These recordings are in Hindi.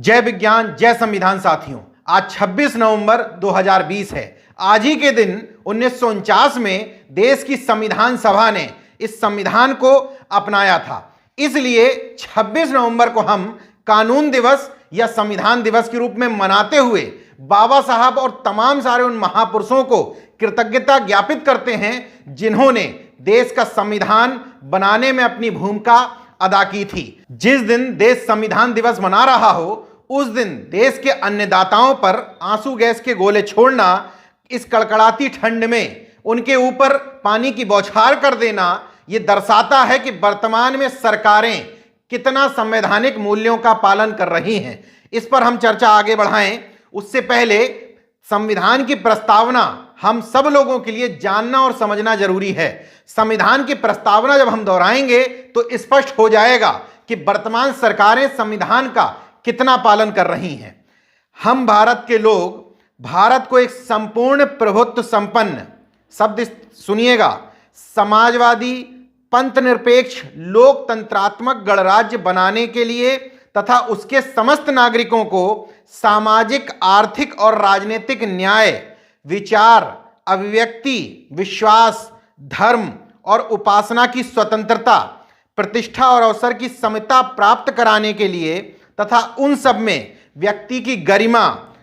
जय विज्ञान जय संविधान साथियों। आज 26 नवंबर 2020 है। आज ही के दिन 1949 में देश की संविधान सभा ने इस संविधान को अपनाया था। इसलिए 26 नवंबर को हम कानून दिवस या संविधान दिवस के रूप में मनाते हुए बाबा साहब और तमाम सारे उन महापुरुषों को कृतज्ञता ज्ञापित करते हैं जिन्होंने देश का संविधान बनाने में अपनी भूमिका अदा की थी। जिस दिन देश संविधान दिवस मना रहा हो उस दिन देश के अन्नदाताओं पर आंसू गैस के गोले छोड़ना, इस कड़कड़ाती ठंड में उनके ऊपर पानी की बौछार कर देना, ये दर्शाता है कि वर्तमान में सरकारें कितना संवैधानिक मूल्यों का पालन कर रही हैं। इस पर हम चर्चा आगे बढ़ाएं उससे पहले संविधान की प्रस्तावना हम सब लोगों के लिए जानना और समझना जरूरी है। संविधान की प्रस्तावना जब हम दोहराएंगे तो स्पष्ट हो जाएगा कि वर्तमान सरकारें संविधान का कितना पालन कर रही हैं। हम भारत के लोग भारत को एक संपूर्ण प्रभुत्व संपन्न, शब्द सुनिएगा, समाजवादी, पंथनिरपेक्ष, लोकतंत्रात्मक गणराज्य बनाने के लिए तथा उसके समस्त नागरिकों को सामाजिक, आर्थिक और राजनीतिक न्याय, विचार, अभिव्यक्ति, विश्वास, धर्म और उपासना की स्वतंत्रता, प्रतिष्ठा और अवसर की समता प्राप्त कराने के लिए तथा उन सब में व्यक्ति की गरिमा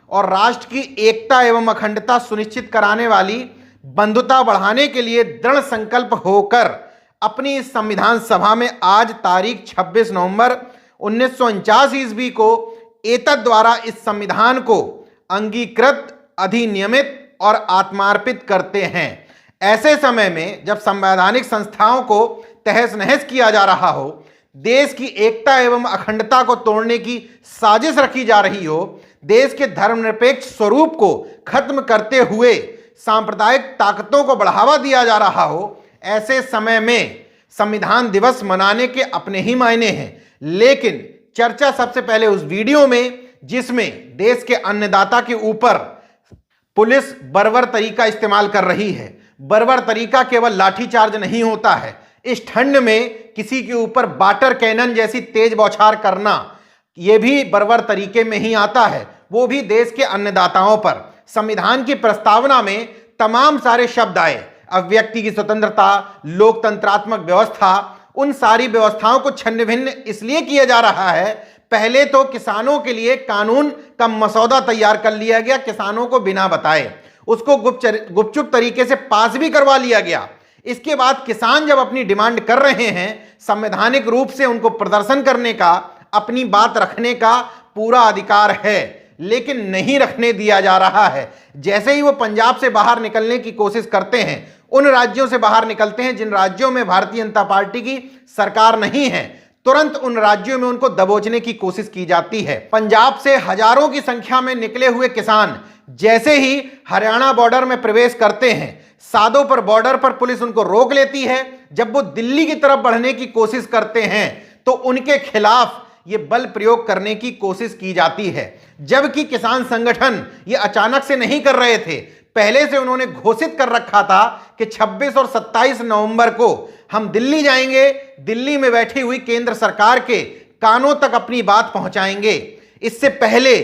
और राष्ट्र की एकता एवं अखंडता सुनिश्चित कराने वाली बंधुता बढ़ाने के लिए दृढ़ संकल्प होकर अपनी इस संविधान सभा में आज तारीख 26 नवंबर 1949 ईस्वी को एतद द्वारा इस संविधान को अंगीकृत, अधिनियमित और आत्मार्पित करते हैं। ऐसे समय में जब संवैधानिक संस्थाओं को तहस नहस किया जा रहा हो, देश की एकता एवं अखंडता को तोड़ने की साजिश रखी जा रही हो, देश के धर्मनिरपेक्ष स्वरूप को खत्म करते हुए सांप्रदायिक ताकतों को बढ़ावा दिया जा रहा हो, ऐसे समय में संविधान दिवस मनाने के अपने ही मायने हैं। लेकिन चर्चा सबसे पहले उस वीडियो में जिसमें देश के अन्नदाता के ऊपर पुलिस बर्बर तरीका इस्तेमाल कर रही है। बर्बर तरीका केवल लाठीचार्ज नहीं होता है, इस ठंड में किसी के ऊपर वाटर कैनन जैसी तेज बौछार करना, यह भी बर्बर तरीके में ही आता है, वो भी देश के अन्नदाताओं पर। संविधान की प्रस्तावना में तमाम सारे शब्द आए, अभिव्यक्ति की स्वतंत्रता, लोकतंत्रात्मक व्यवस्था, उन सारी व्यवस्थाओं को छन्न भिन्न इसलिए किया जा रहा है। पहले तो किसानों के लिए कानून का मसौदा तैयार कर लिया गया, किसानों को बिना बताए उसको गुपचुप तरीके से पास भी करवा लिया गया। इसके बाद किसान जब अपनी डिमांड कर रहे हैं, संवैधानिक रूप से उनको प्रदर्शन करने का, अपनी बात रखने का पूरा अधिकार है, लेकिन नहीं रखने दिया जा रहा है। जैसे ही वो पंजाब से बाहर निकलने की कोशिश करते हैं, उन राज्यों से बाहर निकलते हैं जिन राज्यों में भारतीय जनता पार्टी की सरकार नहीं है, तुरंत उन राज्यों में उनको दबोचने की कोशिश की जाती है। पंजाब से हजारों की संख्या में निकले हुए किसान जैसे ही हरियाणा बॉर्डर में प्रवेश करते हैं, सादों पर बॉर्डर पर पुलिस उनको रोक लेती है। जब वो दिल्ली की तरफ बढ़ने की कोशिश करते हैं तो उनके खिलाफ ये बल प्रयोग करने की कोशिश की जाती है। जबकि किसान संगठन ये अचानक से नहीं कर रहे थे, पहले से उन्होंने घोषित कर रखा था कि 26 और 27 नवंबर को हम दिल्ली जाएंगे, दिल्ली में बैठी हुई केंद्र सरकार के कानों तक अपनी बात पहुंचाएंगे। इससे पहले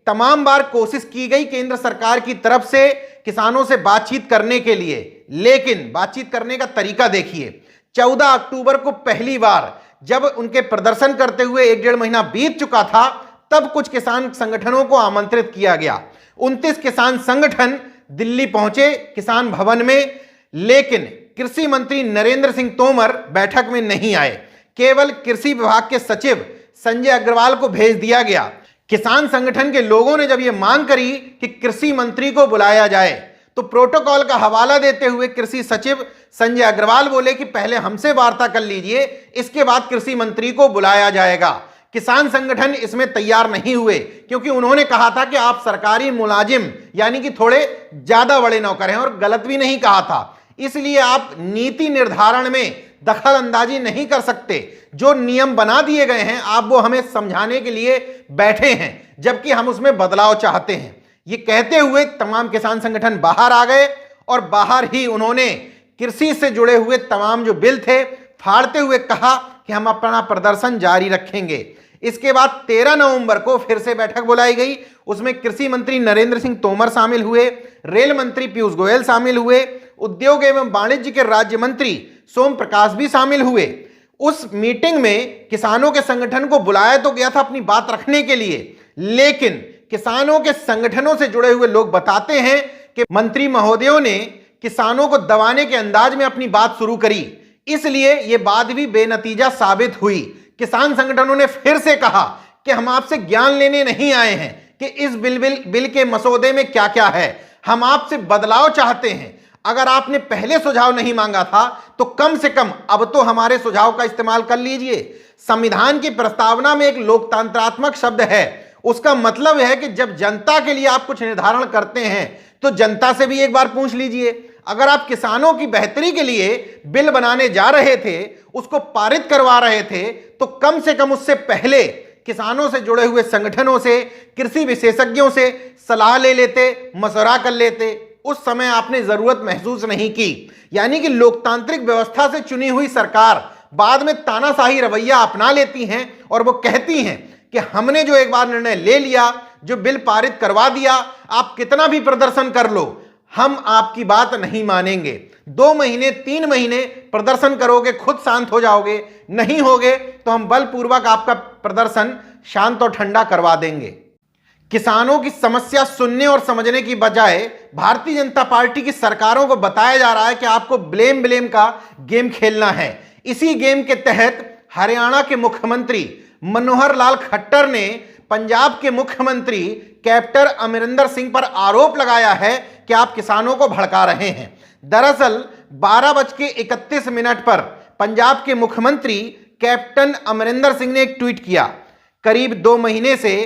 तमाम बार कोशिश की गई केंद्र सरकार की तरफ से किसानों से बातचीत करने के लिए, लेकिन बातचीत करने का तरीका देखिए। 14 अक्टूबर को पहली बार जब उनके प्रदर्शन करते हुए 1-1.5 महीना बीत चुका था, तब कुछ किसान संगठनों को आमंत्रित किया गया। 29 किसान संगठन दिल्ली पहुंचे किसान भवन में, लेकिन कृषि मंत्री नरेंद्र सिंह तोमर बैठक में नहीं आए। केवल कृषि विभाग के सचिव संजय अग्रवाल को भेज दिया गया। किसान संगठन के लोगों ने जब यह मांग करी कि कृषि मंत्री को बुलाया जाए, तो प्रोटोकॉल का हवाला देते हुए कृषि सचिव संजय अग्रवाल बोले कि पहले हमसे वार्ता कर लीजिए, इसके बाद कृषि मंत्री को बुलाया जाएगा। किसान संगठन इसमें तैयार नहीं हुए क्योंकि उन्होंने कहा था कि आप सरकारी मुलाजिम यानी कि थोड़े ज्यादा बड़े नौकर हैं, और गलत भी नहीं कहा था, इसलिए आप नीति निर्धारण में दखल अंदाजी नहीं कर सकते। जो नियम बना दिए गए हैं आप वो हमें समझाने के लिए बैठे हैं, जबकि हम उसमें बदलाव चाहते हैं। ये कहते हुए तमाम किसान संगठन बाहर आ गए और बाहर ही उन्होंने कृषि से जुड़े हुए तमाम जो बिल थे फाड़ते हुए कहा कि हम अपना प्रदर्शन जारी रखेंगे। इसके बाद 13 नवंबर को फिर से बैठक बुलाई गई। उसमें कृषि मंत्री नरेंद्र सिंह तोमर शामिल हुए, रेल मंत्री पीयूष गोयल शामिल हुए, उद्योग एवं वाणिज्य के राज्य मंत्री सोम प्रकाश भी शामिल हुए। उस मीटिंग में किसानों के संगठन को बुलाया तो गया था अपनी बात रखने के लिए, लेकिन किसानों के संगठनों से जुड़े हुए लोग बताते हैं कि मंत्री महोदयों ने किसानों को दबाने के अंदाज में अपनी बात शुरू करी, इसलिए यह बात भी बेनतीजा साबित हुई। किसान संगठनों ने फिर से कहा कि हम आपसे ज्ञान लेने नहीं आए हैं कि इस बिल के मसौदे में क्या क्या है, हम आपसे बदलाव चाहते हैं। अगर आपने पहले सुझाव नहीं मांगा था तो कम से कम अब तो हमारे सुझाव का इस्तेमाल कर लीजिए। संविधान की प्रस्तावना में एक लोकतंत्रात्मक शब्द है, उसका मतलब है कि जब जनता के लिए आप कुछ निर्धारण करते हैं तो जनता से भी एक बार पूछ लीजिए। अगर आप किसानों की बेहतरी के लिए बिल बनाने जा रहे थे, उसको पारित करवा रहे थे, तो कम से कम उससे पहले किसानों से जुड़े हुए संगठनों से, कृषि विशेषज्ञों से सलाह ले लेते, मशवरा कर लेते। उस समय आपने जरूरत महसूस नहीं की। यानी कि लोकतांत्रिक व्यवस्था से चुनी हुई सरकार बाद में तानाशाही रवैया अपना लेती हैं और वो कहती हैं कि हमने जो एक बार निर्णय ले लिया, जो बिल पारित करवा दिया, आप कितना भी प्रदर्शन कर लो, हम आपकी बात नहीं मानेंगे। 2 महीने 3 महीने प्रदर्शन करोगे, खुद शांत हो जाओगे, नहीं होगे तो हम बलपूर्वक आपका प्रदर्शन शांत और ठंडा करवा देंगे। किसानों की समस्या सुनने और समझने की बजाय भारतीय जनता पार्टी की सरकारों को बताया जा रहा है कि आपको ब्लेम का गेम खेलना है। इसी गेम के तहत हरियाणा के मुख्यमंत्री मनोहर लाल खट्टर ने पंजाब के मुख्यमंत्री कैप्टन अमरिंदर सिंह पर आरोप लगाया है कि आप किसानों को भड़का रहे हैं। दरअसल 12:31 पर पंजाब के मुख्यमंत्री कैप्टन अमरिंदर सिंह ने एक ट्वीट किया। करीब 2 महीने से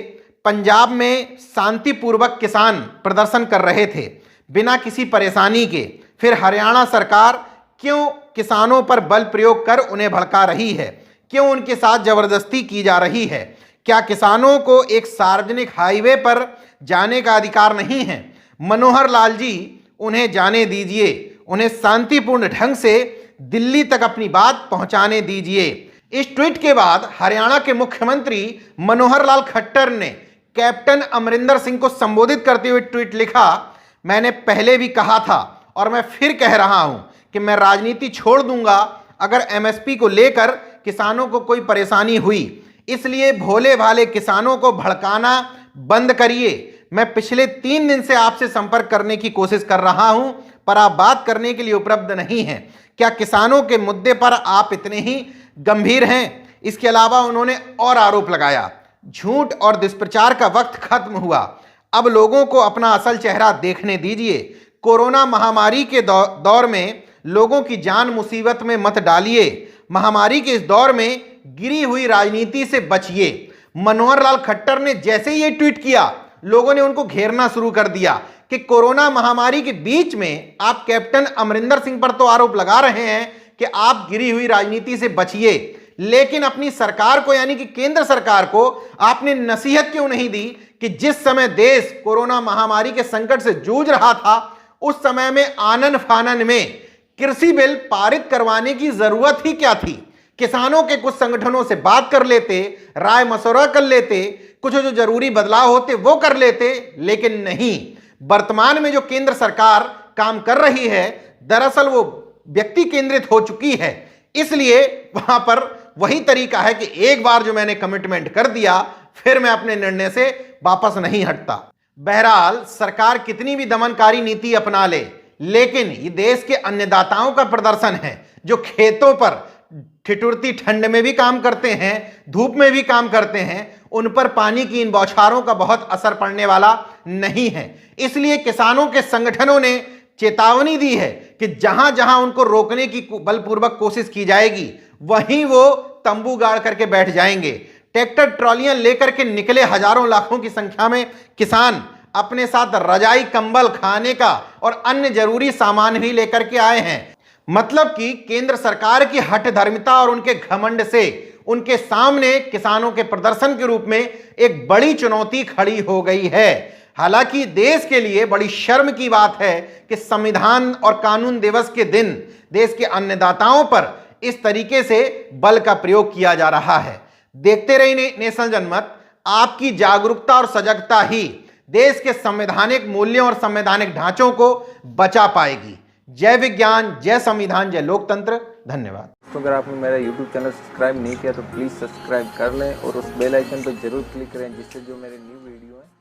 पंजाब में शांतिपूर्वक किसान प्रदर्शन कर रहे थे बिना किसी परेशानी के, फिर हरियाणा सरकार क्यों किसानों पर बल प्रयोग कर उन्हें भड़का रही है, क्यों उनके साथ जबरदस्ती की जा रही है? क्या किसानों को एक सार्वजनिक हाईवे पर जाने का अधिकार नहीं है? मनोहर लाल जी, उन्हें जाने दीजिए, उन्हें शांतिपूर्ण ढंग से दिल्ली तक अपनी बात पहुंचाने दीजिए। इस ट्वीट के बाद हरियाणा के मुख्यमंत्री मनोहर लाल खट्टर ने कैप्टन अमरिंदर सिंह को संबोधित करते हुए ट्वीट लिखा, मैंने पहले भी कहा था और मैं फिर कह रहा हूं कि मैं राजनीति छोड़ दूंगा अगर एमएसपी को लेकर किसानों को कोई परेशानी हुई। इसलिए भोले भाले किसानों को भड़काना बंद करिए। मैं पिछले 3 दिन से आपसे संपर्क करने की कोशिश कर रहा हूं, पर आप बात करने के लिए उपलब्ध नहीं हैं। क्या किसानों के मुद्दे पर आप इतने ही गंभीर हैं? इसके अलावा उन्होंने और आरोप लगाया, झूठ और दुष्प्रचार का वक्त खत्म हुआ, अब लोगों को अपना असल चेहरा देखने दीजिए। कोरोना महामारी के दौर में लोगों की जान मुसीबत में मत डालिए। महामारी के इस दौर में गिरी हुई राजनीति से बचिए। मनोहर लाल खट्टर ने जैसे ही ये ट्वीट किया, लोगों ने उनको घेरना शुरू कर दिया कि कोरोना महामारी के बीच में आप कैप्टन अमरिंदर सिंह पर तो आरोप लगा रहे हैं कि आप गिरी हुई राजनीति से बचिए, लेकिन अपनी सरकार को यानी कि केंद्र सरकार को आपने नसीहत क्यों नहीं दी कि जिस समय देश कोरोना महामारी के संकट से जूझ रहा था, उस समय में आनन फानन में कृषि बिल पारित करवाने की जरूरत ही क्या थी? किसानों के कुछ संगठनों से बात कर लेते, राय मशवरा कर लेते, कुछ जो जरूरी बदलाव होते वो कर लेते, लेकिन नहीं। वर्तमान में जो केंद्र सरकार काम कर रही है, दरअसल वो व्यक्ति केंद्रित हो चुकी है। इसलिए वहां पर वही तरीका है कि एक बार जो मैंने कमिटमेंट कर दिया, फिर मैं अपने निर्णय से वापस नहीं हटता। बहरहाल सरकार कितनी भी दमनकारी नीति अपना ले, लेकिन ये देश के अन्नदाताओं का प्रदर्शन है जो खेतों पर ठिठुरती ठंड में भी काम करते हैं, धूप में भी काम करते हैं। उन पर पानी की इन बौछारों का बहुत असर पड़ने वाला नहीं है। इसलिए किसानों के संगठनों ने चेतावनी दी है कि जहां जहां उनको रोकने की बलपूर्वक कोशिश की जाएगी, वहीं वो तंबू गाड़ करके बैठ जाएंगे। ट्रैक्टर ट्रॉलियां लेकर के निकले हजारों लाखों की संख्या में किसान अपने साथ रजाई, कंबल, खाने का और अन्य जरूरी सामान भी लेकर के आए हैं। मतलब कि केंद्र सरकार की हठधर्मिता और उनके घमंड से उनके सामने किसानों के प्रदर्शन के रूप में एक बड़ी चुनौती खड़ी हो गई है। हालांकि देश के लिए बड़ी शर्म की बात है कि संविधान और कानून दिवस के दिन देश के अन्नदाताओं पर इस तरीके से बल का प्रयोग किया जा रहा है। देखते रहिए नेशनल जनमत। आपकी जागरूकता और सजगता ही देश के संवैधानिक मूल्यों और संवैधानिक ढांचों को बचा पाएगी। जय विज्ञान, जय संविधान, जय लोकतंत्र। धन्यवाद। तो अगर आपने मेरा YouTube चैनल सब्सक्राइब नहीं किया तो प्लीज़ सब्सक्राइब कर लें और उस बेल आइकन पर जरूर क्लिक करें, जिससे जो मेरे न्यू वीडियो है